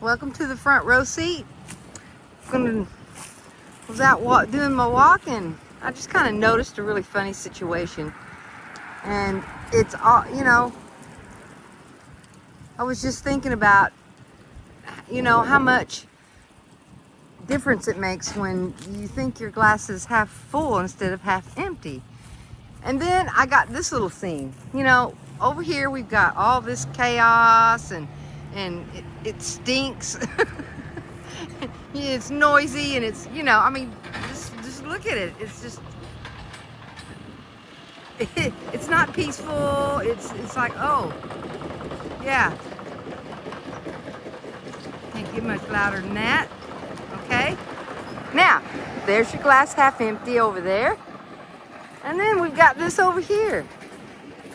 Welcome to the front row seat. Was out doing my walk, and I just kind of noticed a really funny situation. And it's all, I was just thinking about, how much difference it makes when you think your glass is half full instead of half empty. And then I got this little scene. Over here we've got all this chaos, and it stinks. It's noisy, and it's, just look at it. It's just, it's not peaceful. It's like, oh, yeah. Can't get much louder than that. Okay. Now, there's your glass half empty over there. And then we've got this over here.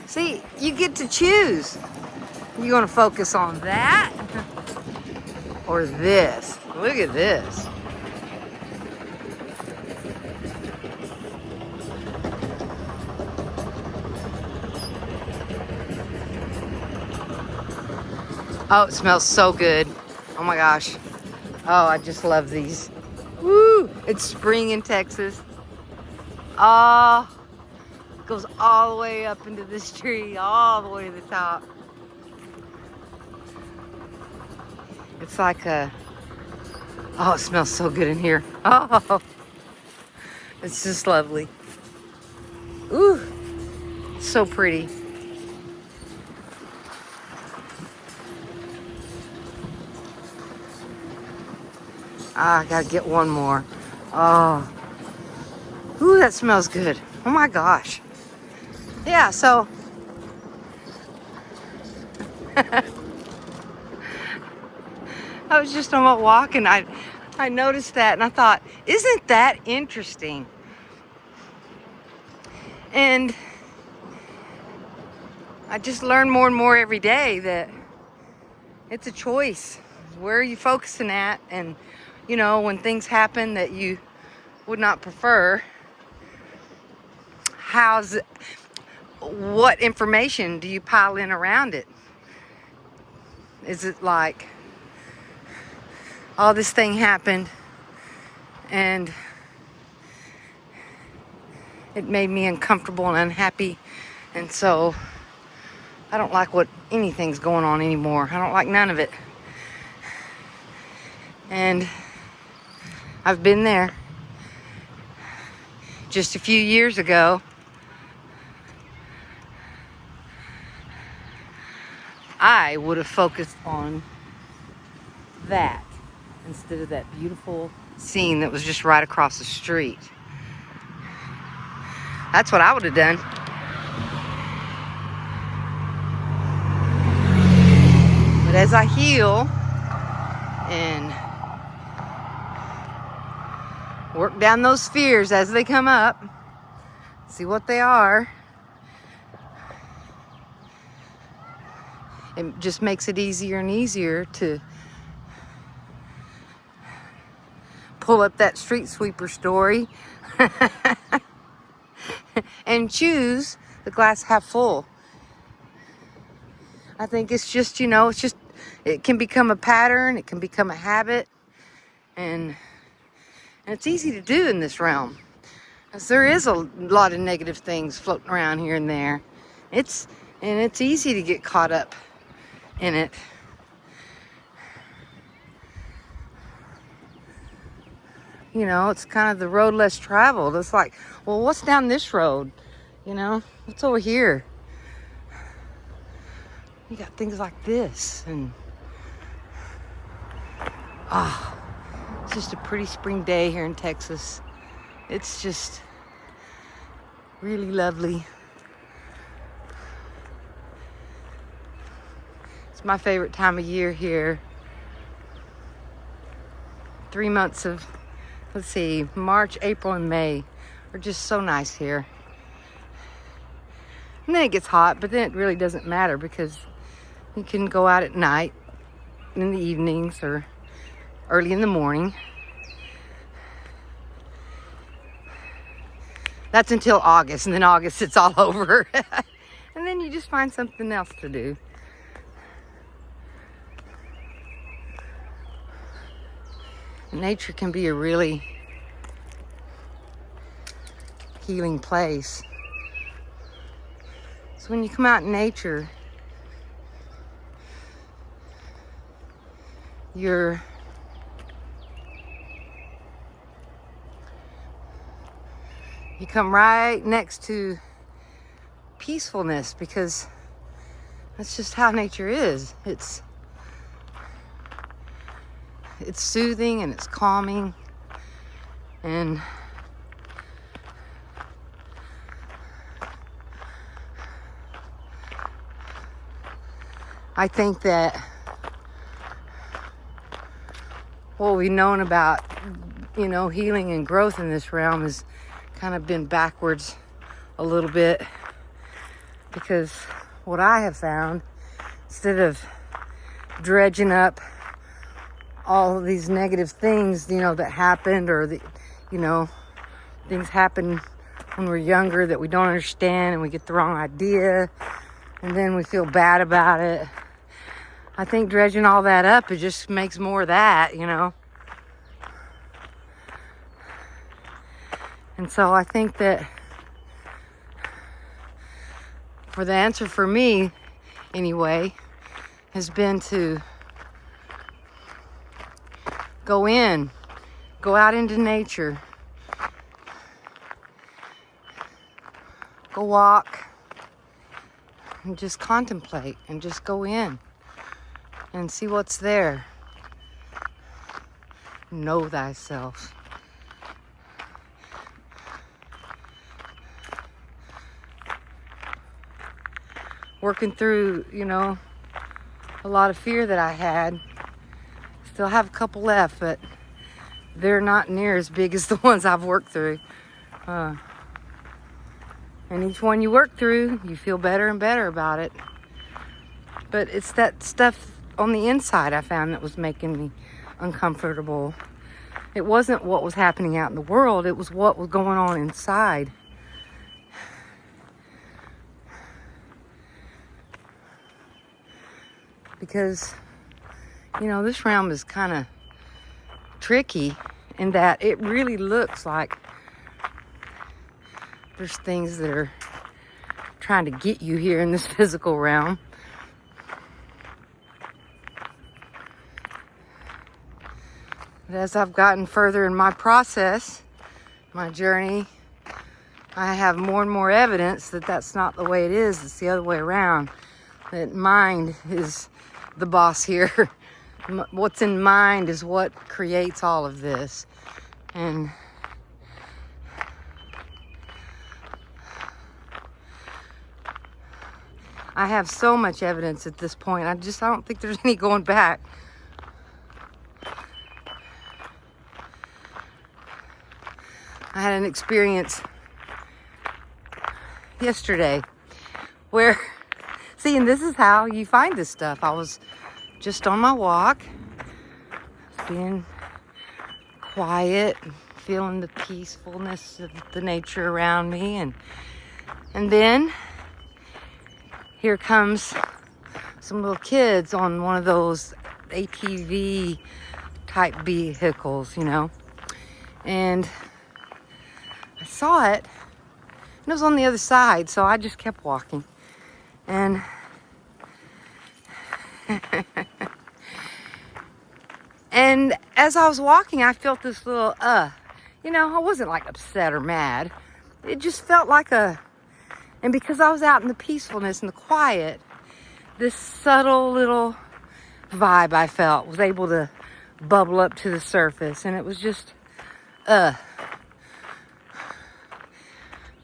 See, you get to choose. You want to focus on that or this? Look at this. Oh, it smells so good. Oh my gosh. Oh, I just love these. Woo! It's spring in Texas. Oh, it goes all the way up into this tree, all the way to the top. It's like oh, it smells so good in here. Oh, it's just lovely. Ooh, so pretty. I gotta get one more. Oh, ooh, that smells good. Oh my gosh. Yeah, so I was just on my walk, and I noticed that, and I thought, isn't that interesting? And I just learn more and more every day that it's a choice. Where are you focusing at? And, when things happen that you would not prefer, what information do you pile in around it? Is it like, oh, this thing happened and it made me uncomfortable and unhappy, and so I don't like anything's going on anymore. I don't like none of it. And I've been there. Just a few years ago, I would have focused on that instead of that beautiful scene that was just right across the street. That's what I would have done. But as I heal and work down those fears as they come up, see what they are, it just makes it easier and easier to pull up that street sweeper story and choose the glass half full. I think it's just, it can become a pattern, it can become a habit, and it's easy to do in this realm, because there is a lot of negative things floating around here and there. It's easy to get caught up in it. It's kind of the road less traveled. It's like, well, what's down this road? What's over here? You got things like this, and it's just a pretty spring day here in Texas. It's just really lovely. It's my favorite time of year here. 3 months of, March, April, and May are just so nice here. And then it gets hot, but then it really doesn't matter, because you can go out at night, in the evenings, or early in the morning. That's until August, and then August it's all over. And then you just find something else to do. Nature can be a really healing place. So when you come out in nature, you come right next to peacefulness, because that's just how nature is. It's soothing and it's calming, and I think that what we've known about, healing and growth in this realm has kind of been backwards a little bit, because what I have found, instead of dredging up all of these negative things, that happened, or things happen when we're younger that we don't understand, and we get the wrong idea, and then we feel bad about it. I think dredging all that up, it just makes more of that, And so I think that for the answer for me, anyway, has been to go out into nature, go walk, and just contemplate, and just go in and see what's there. Know thyself. Working through, a lot of fear that I had. Still have a couple left, but they're not near as big as the ones I've worked through. And each one you work through, you feel better and better about it. But it's that stuff on the inside I found that was making me uncomfortable. It wasn't what was happening out in the world, it was what was going on inside. Because, this realm is kind of tricky in that it really looks like there's things that are trying to get you here in this physical realm. But as I've gotten further in my process, my journey, I have more and more evidence that that's not the way it is. It's the other way around. That mind is the boss here. What's in mind is what creates all of this. And I have so much evidence at this point. I don't think there's any going back. I had an experience yesterday where, see, and this is how you find this stuff. I was just on my walk, being quiet, feeling the peacefulness of the nature around me, and then here comes some little kids on one of those ATV type vehicles, and I saw it, and it was on the other side, so I just kept walking. And and as I was walking, I felt this little, I wasn't like upset or mad. It just felt like and because I was out in the peacefulness and the quiet, this subtle little vibe I felt was able to bubble up to the surface. And it was just, I'm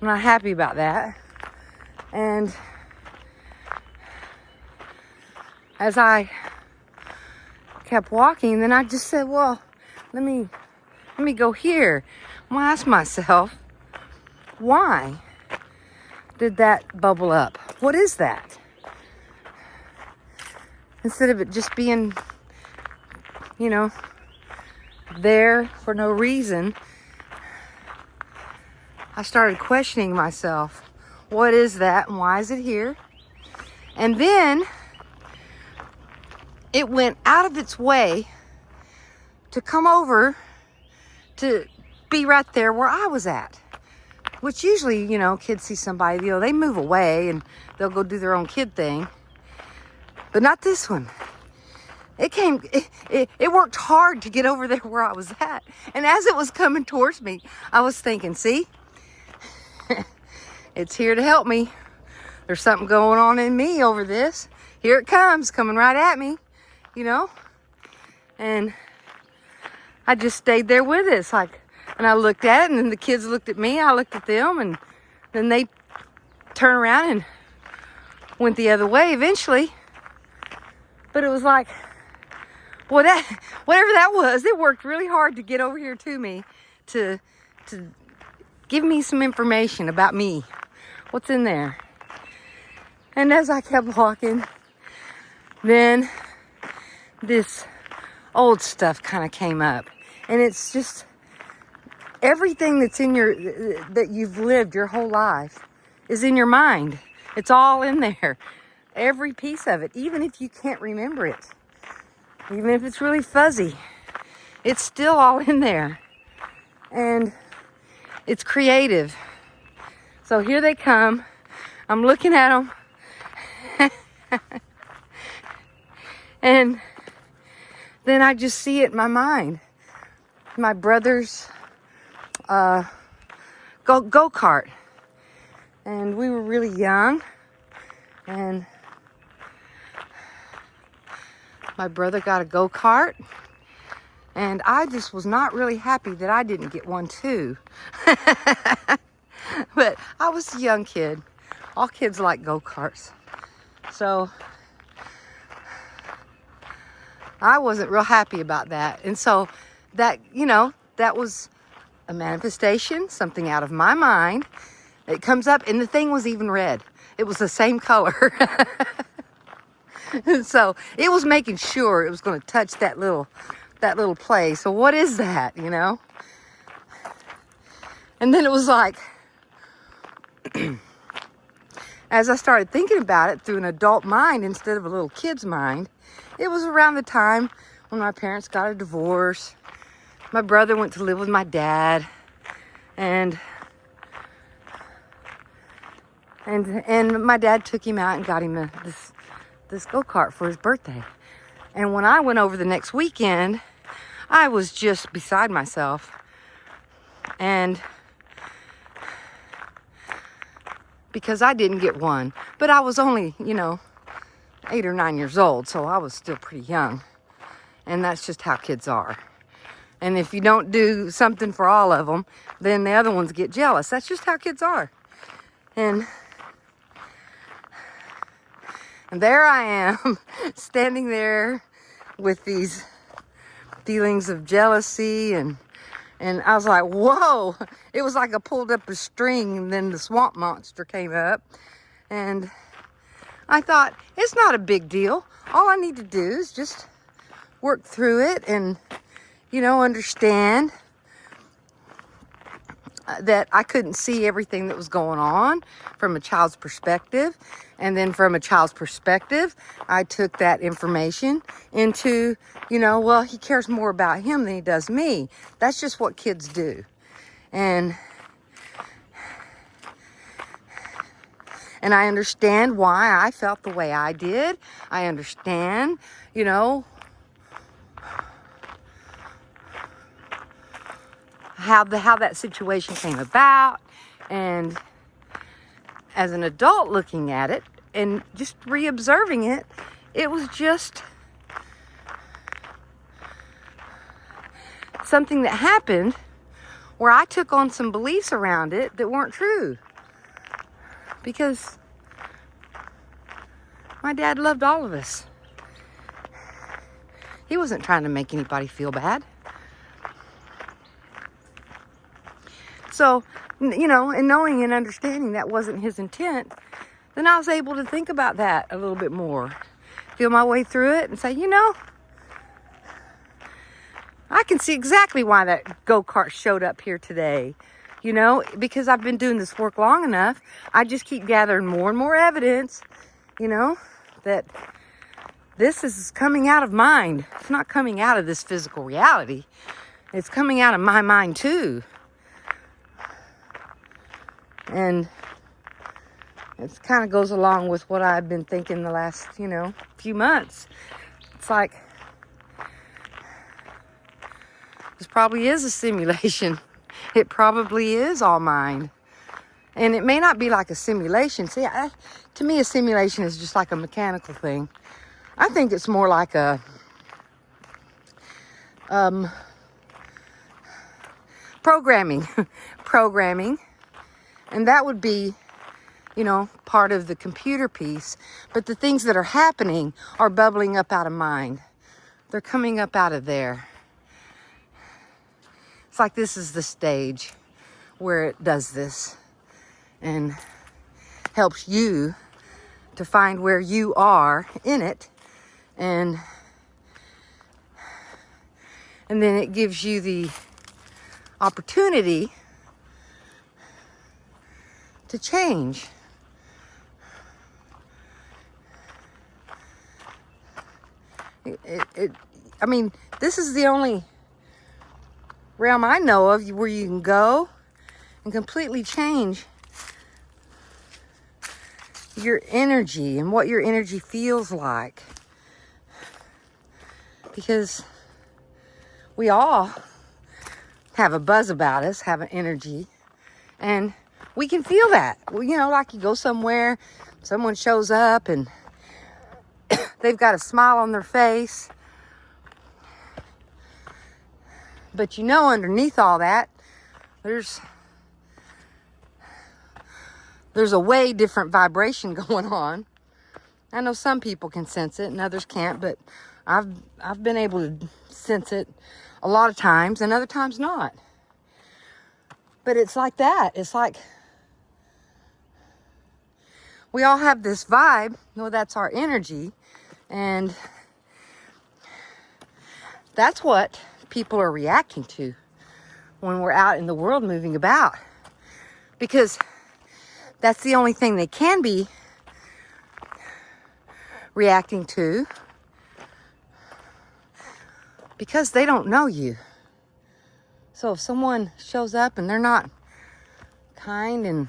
not happy about that. And as I kept walking, then I just said, well, let me go here. I'm gonna ask myself, why did that bubble up? What is that? Instead of it just being, there for no reason, I started questioning myself. What is that, and why is it here? And then it went out of its way to come over to be right there where I was at. Which usually, you know, kids see somebody, you know, they move away and they'll go do their own kid thing. But not this one. It worked hard to get over there where I was at. And as it was coming towards me, I was thinking, see, it's here to help me. There's something going on in me over this. Here it comes, coming right at me, you know? And I just stayed there with it. It's like, and I looked at it, and then the kids looked at me, I looked at them, and then they turned around and went the other way eventually. But it was like, whatever that was, it worked really hard to get over here to me, to give me some information about me, what's in there. And as I kept walking, then this old stuff kind of came up. And it's just everything that's in that you've lived your whole life is in your mind. It's all in there. Every piece of it, even if you can't remember it, even if it's really fuzzy, it's still all in there. And it's creative. So here they come. I'm looking at them. And then I just see it in my mind. My brother's go-kart. And we were really young. And my brother got a go-kart. And I just was not really happy that I didn't get one too. But I was a young kid. All kids like go-karts. So I wasn't real happy about that. And so that, you know, that was a manifestation, something out of my mind. It comes up, and the thing was even red. It was the same color. And so it was making sure it was going to touch that little place. So what is that, you know? And then it was like, as I started thinking about it through an adult mind instead of a little kid's mind, it was around the time when my parents got a divorce. My brother went to live with my dad, and my dad took him out and got him this go-kart for his birthday. And when I went over the next weekend, I was just beside myself. And because I didn't get one, but I was only, you know, 8 or 9 years old, so I was still pretty young. And that's just how kids are. And if you don't do something for all of them, then the other ones get jealous. That's just how kids are. And there I am, standing there with these feelings of jealousy, and I was like, whoa. It was like I pulled up a string, and then the swamp monster came up. And I thought, it's not a big deal. All I need to do is just work through it and, you know, understand that I couldn't see everything that was going on from a child's perspective. And then from a child's perspective, I took that information into, you know, well, he cares more about him than he does me. That's just what kids do. And I understand why I felt the way I did. I understand, you know, how that situation came about. And as an adult looking at it and just re-observing it, it was just something that happened where I took on some beliefs around it that weren't true. Because my dad loved all of us. He wasn't trying to make anybody feel bad. So, you know, and knowing and understanding that wasn't his intent, then I was able to think about that a little bit more. Feel my way through it and say, you know, I can see exactly why that go-kart showed up here today. You know, because I've been doing this work long enough, I just keep gathering more and more evidence, you know, that This is coming out of mind. It's not coming out of this physical reality. It's coming out of my mind too. And it kind of goes along with what I've been thinking the last, few months. It's like, this probably is a simulation. It probably is all mind. And it may not be like a simulation. See, to me, a simulation is just like a mechanical thing. I think it's more like a programming. Programming. And that would be, part of the computer piece. But the things that are happening are bubbling up out of mind. They're coming up out of there. It's like this is the stage where it does this and helps you to find where you are in it. And then it gives you the opportunity to change. This is the only realm I know of where you can go and completely change your energy and what your energy feels like. Because we all have a buzz about us, have an energy, and we can feel that. Like you go somewhere, someone shows up and they've got a smile on their face. But underneath all that, there's a way different vibration going on. I know some people can sense it and others can't, but I've been able to sense it a lot of times and other times not. But it's like that. It's like we all have this vibe. That's our energy. And that's what people are reacting to when we're out in the world moving about. Because that's the only thing they can be reacting to. Because they don't know you. So if someone shows up and they're not kind and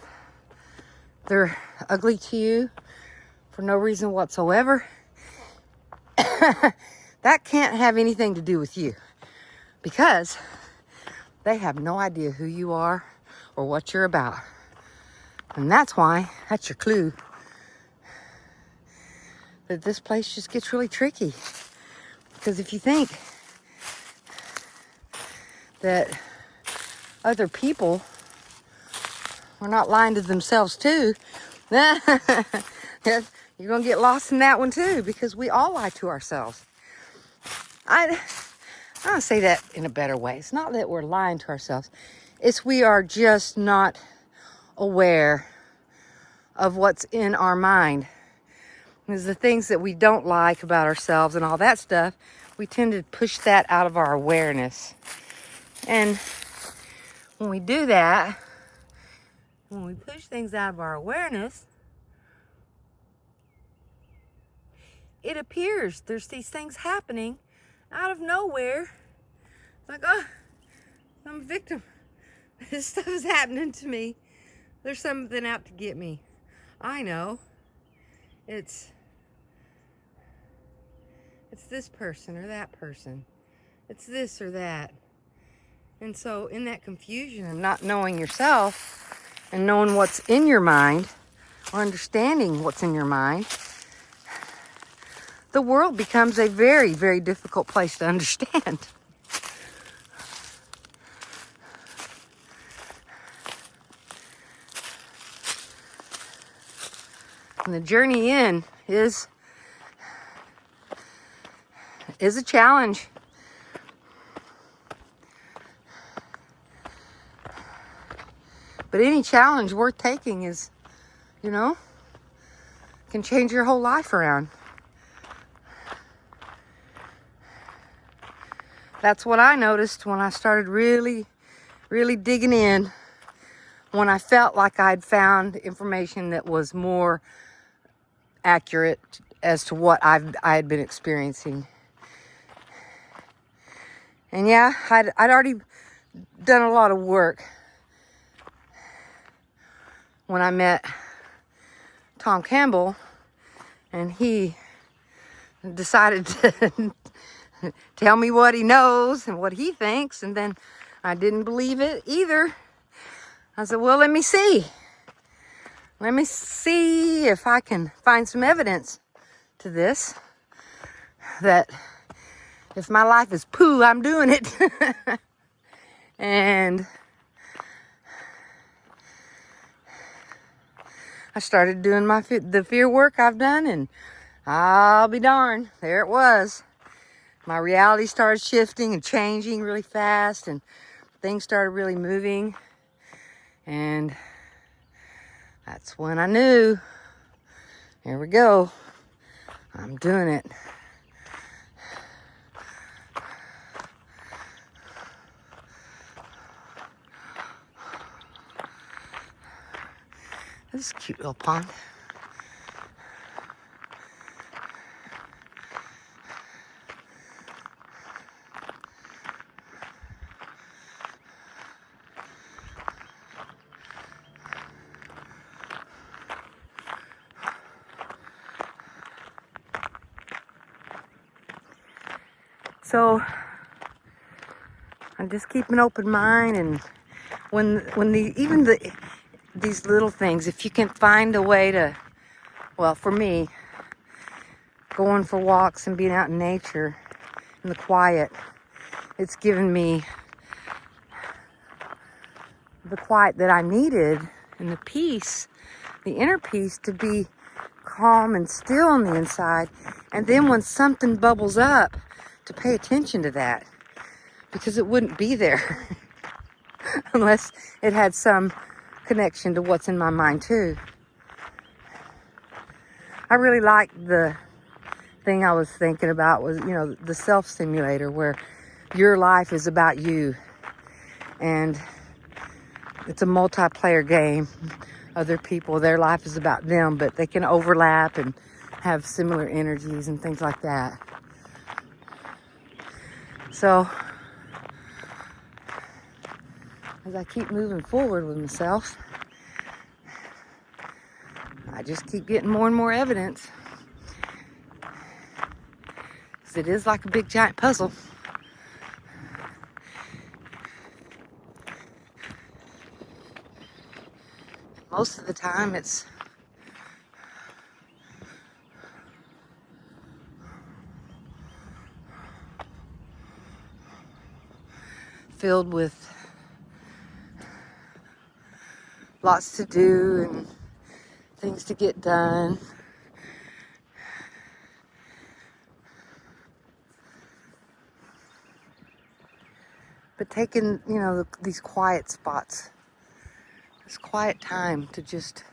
they're ugly to you for no reason whatsoever, that can't have anything to do with you. Because they have no idea who you are or what you're about. And that's your clue that this place just gets really tricky. Because if you think that other people are not lying to themselves too, you're going to get lost in that one too, because we all lie to ourselves. I'll say that in a better way. It's not that we're lying to ourselves. It's we are just not aware of what's in our mind. Because the things that we don't like about ourselves and all that stuff, we tend to push that out of our awareness. And when we do that, when we push things out of our awareness, it appears there's these things happening out of nowhere. Like, I'm a victim. This stuff is happening to me. There's something out to get me. I know. It's this person or that person. It's this or that. And so in that confusion of not knowing yourself and knowing what's in your mind or understanding what's in your mind, the world becomes a very, very difficult place to understand. And the journey in is a challenge. But any challenge worth taking is, can change your whole life around. That's what I noticed when I started really, really digging in. When I felt like I'd found information that was more accurate as to what I had been experiencing. And yeah, I'd already done a lot of work when I met Tom Campbell, and he decided to tell me what he knows and what he thinks, and then I didn't believe it either. I said, well, let me see. Let me see if I can find some evidence to this, that if my life is poo, I'm doing it. And I started doing the fear work I've done, and I'll be darned, there it was. My reality started shifting and changing really fast, and things started really moving. And that's when I knew, here we go, I'm doing it. This is a cute little pond. So I'm just keeping an open mind, and these little things, if you can find a way to, well, for me, going for walks and being out in nature in the quiet, it's given me the quiet that I needed and the peace, the inner peace, to be calm and still on the inside. And then when something bubbles up, to pay attention to that, because it wouldn't be there unless it had some connection to what's in my mind too. I really like the thing I was thinking about was, the self simulator, where your life is about you, and it's a multiplayer game. Other people, their life is about them, but they can overlap and have similar energies and things like that. So as I keep moving forward with myself, I just keep getting more and more evidence. Because it is like a big giant puzzle. Most of the time it's filled with lots to do and things to get done. But taking, these quiet spots, this quiet time to just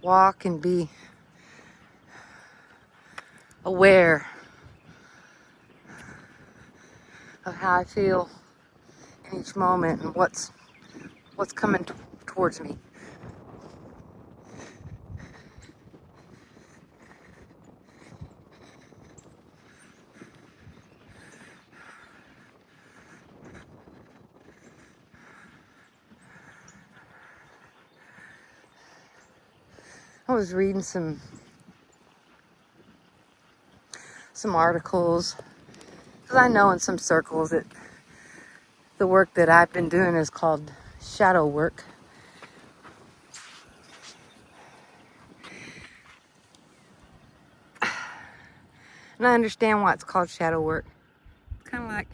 walk and be aware of how I feel in each moment and what's coming towards me. I was reading some articles, because I know in some circles that the work that I've been doing is called shadow work. And I understand why it's called shadow work. It's kind of like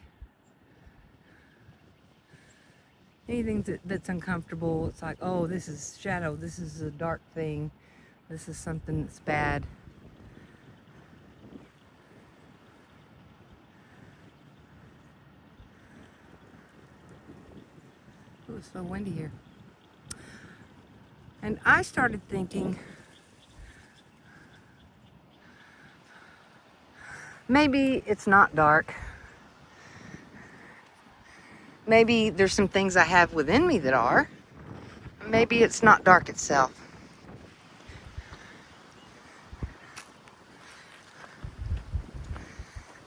anything that's uncomfortable. It's like, oh, this is shadow. This is a dark thing. This is something that's bad. Oh, it's so windy here. And I started thinking, maybe it's not dark. Maybe there's some things I have within me that are. Maybe it's not dark itself.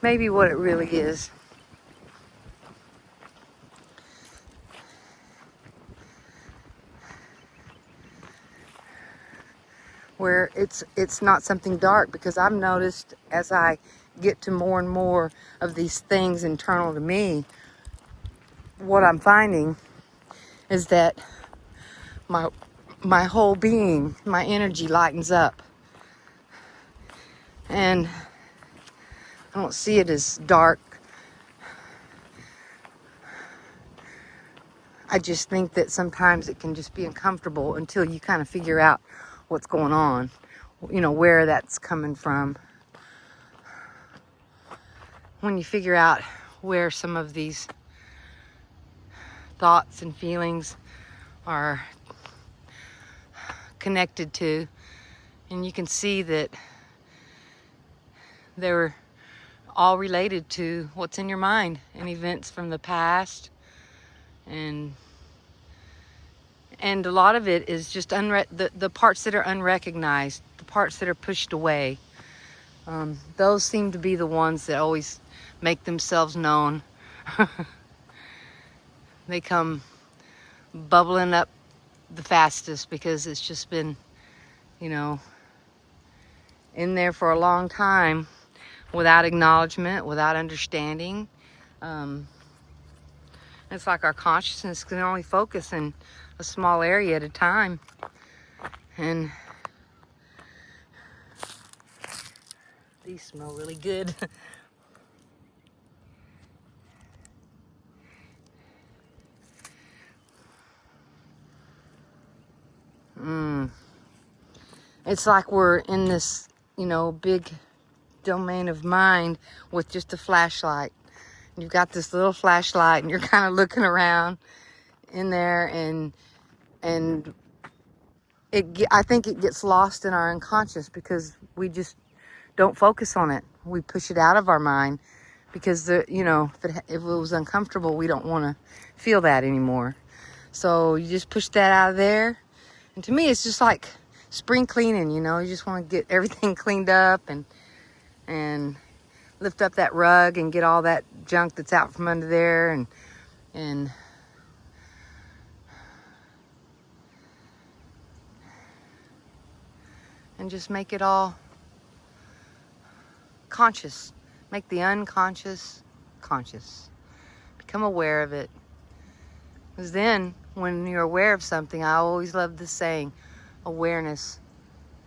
maybe what it really is. Where it's not something dark, because I've noticed as I get to more and more of these things internal to me, what I'm finding is that my whole being, my energy lightens up. And I don't see it as dark. I just think that sometimes it can just be uncomfortable until you kind of figure out what's going on, you know, where that's coming from. When you figure out where some of these thoughts and feelings are connected to, and you can see that they're all related to what's in your mind and events from the past, and a lot of it is just the parts that are unrecognized, the parts that are pushed away. Those seem to be the ones that always make themselves known. They come bubbling up the fastest because it's just been, you know, in there for a long time without acknowledgement, without understanding. It's like our consciousness can only focus in a small area at a time. And these smell really good. It's like we're in this, you know, big domain of mind with just a flashlight. You've got this little flashlight and you're kind of looking around in there, and I think it gets lost in our unconscious because we just don't focus on it. We push it out of our mind because, you know, if it was uncomfortable, we don't want to feel that anymore. So you just push that out of there. And to me, it's just like spring cleaning, you know. You just want to get everything cleaned up and lift up that rug and get all that junk that's out from under there, and just make it all conscious. Make the unconscious conscious. Become aware of it. Because then, when you're aware of something, I always love this saying, awareness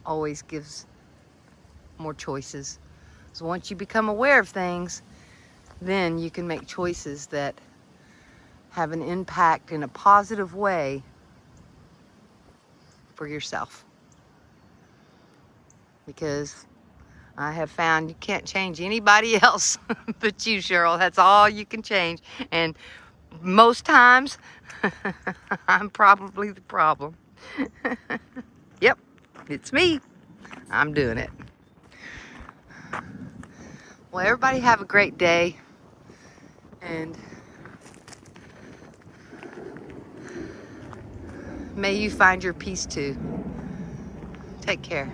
always gives more choices. So once you become aware of things, then you can make choices that have an impact in a positive way for yourself. Because I have found you can't change anybody else but you, Cheryl. That's all you can change. And most times, I'm probably the problem. Yep, it's me. I'm doing it. Well, everybody have a great day. And may you find your peace too. Take care.